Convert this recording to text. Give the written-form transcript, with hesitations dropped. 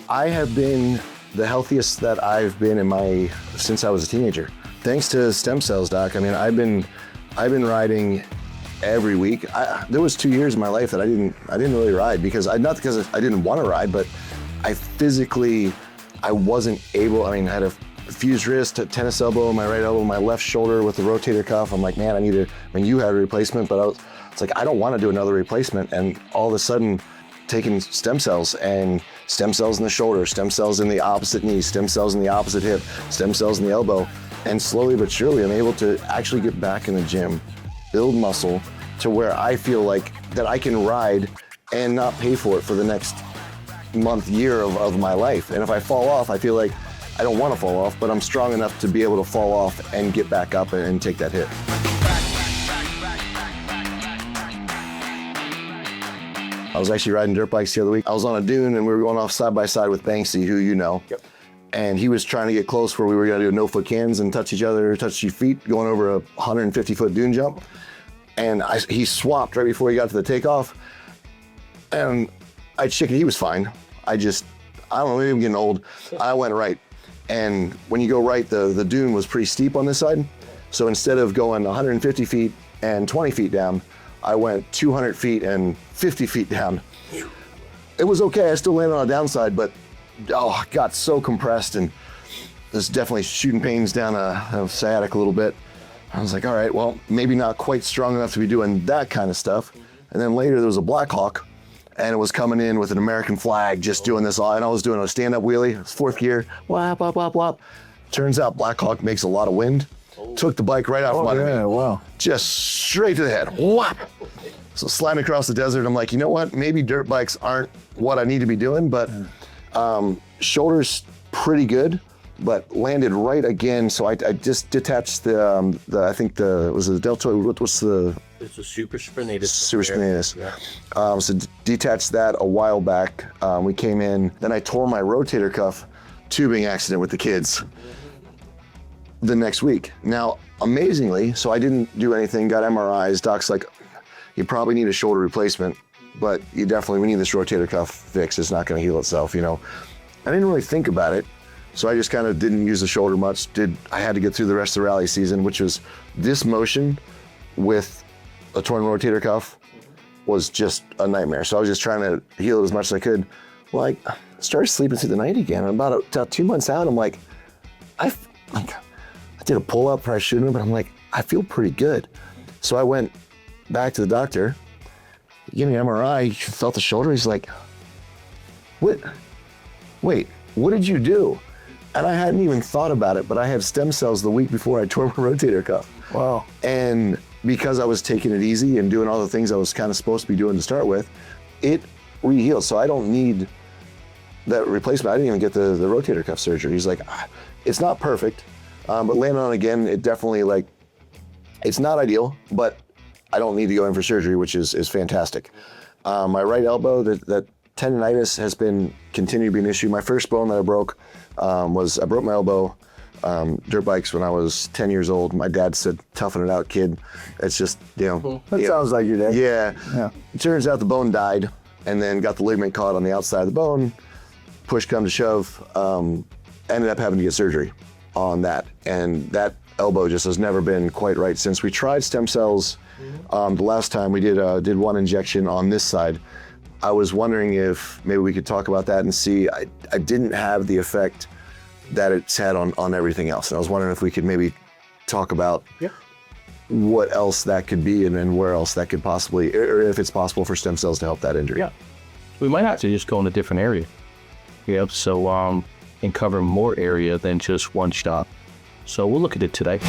I have been the healthiest that I've been since I was a teenager. Thanks to stem cells, Doc. I mean, I've been riding every week. There was 2 years in my life that I didn't really ride not because I didn't want to ride, but I wasn't able. I mean, I had a fused wrist, a tennis elbow, my right elbow, my left shoulder with the rotator cuff. I'm like, man, you had a replacement, but it's like, I don't want to do another replacement. And all of a sudden, taking stem cells in the shoulder, stem cells in the opposite knee, stem cells in the opposite hip, stem cells in the elbow. And slowly but surely, I'm able to actually get back in the gym, build muscle to where I feel like that I can ride and not pay for it for the next month, year of my life. And if I fall off, I feel like I don't want to fall off, but I'm strong enough to be able to fall off and get back up and take that hit. I was actually riding dirt bikes the other week. I was on a dune and we were going off side by side with Banksy, who you know. Yep. And he was trying to get close where we were gonna do no-foot cans and touch each other, touch your feet, going over a 150-foot dune jump. And he swapped right before he got to the takeoff. And he was fine. I don't know, maybe I'm getting old. I went right. And when you go right, the dune was pretty steep on this side. So instead of going 150 feet and 20 feet down, I went 200 feet and 50 feet down. It was okay, I still landed on a downside, but I got so compressed and there's definitely shooting pains down a sciatic a little bit. I was like, all right, well, maybe not quite strong enough to be doing that kind of stuff. And then later there was a Black Hawk and it was coming in with an American flag, just doing this all, and I was doing a stand-up wheelie, it was fourth gear, whap, whap, whap, whap. Turns out Black Hawk makes a lot of wind. Took the bike right out from under me. Wow. Just straight to the head, whap. So sliding across the desert, I'm like, you know what? Maybe dirt bikes aren't what I need to be doing, but shoulders pretty good, but landed right again. So I just detached was it the deltoid? What's the? It's a supraspinatus. Supraspinatus. Yeah. So detached that a while back. We came in, then I tore my rotator cuff tubing accident with the kids the next week. Now, amazingly, so I didn't do anything, got MRIs. Doc's like, you probably need a shoulder replacement, but we need this rotator cuff fixed. It's not gonna heal itself, you know. I didn't really think about it, so I just kind of didn't use the shoulder much. I had to get through the rest of the rally season, which was this motion with a torn rotator cuff was just a nightmare. So I was just trying to heal it as much as I could. Well, I started sleeping through the night again. And about 2 months out, I'm like, I did a pull-up, probably shouldn't have, but I'm like, I feel pretty good. So I went back to the doctor, he gave me an MRI, he felt the shoulder, he's like, wait, what did you do? And I hadn't even thought about it, but I had stem cells the week before I tore my rotator cuff. Wow. And because I was taking it easy and doing all the things I was kind of supposed to be doing to start with, it re-healed. So I don't need that replacement. I didn't even get the rotator cuff surgery. He's like, it's not perfect, but landing on again, it definitely it's not ideal, but I don't need to go in for surgery, which is fantastic. My right elbow, that tendonitis has continued to be an issue. My first bone that I broke I broke my elbow, dirt bikes when I was 10 years old. My dad said, toughen it out, kid. It's just, That sounds like your dad. Yeah. It turns out the bone died and then got the ligament caught on the outside of the bone. Push come to shove, ended up having to get surgery on that. And that elbow just has never been quite right since. We tried stem cells the last time we did one injection on this side. I was wondering if maybe we could talk about that and see. I didn't have the effect that it's had on everything else. And I was wondering if we could maybe talk about what else that could be and where else that could possibly, or if it's possible for stem cells to help that injury. Yeah, we might have to just go in a different area. Yep, so and cover more area than just one shot. So we'll look at it today.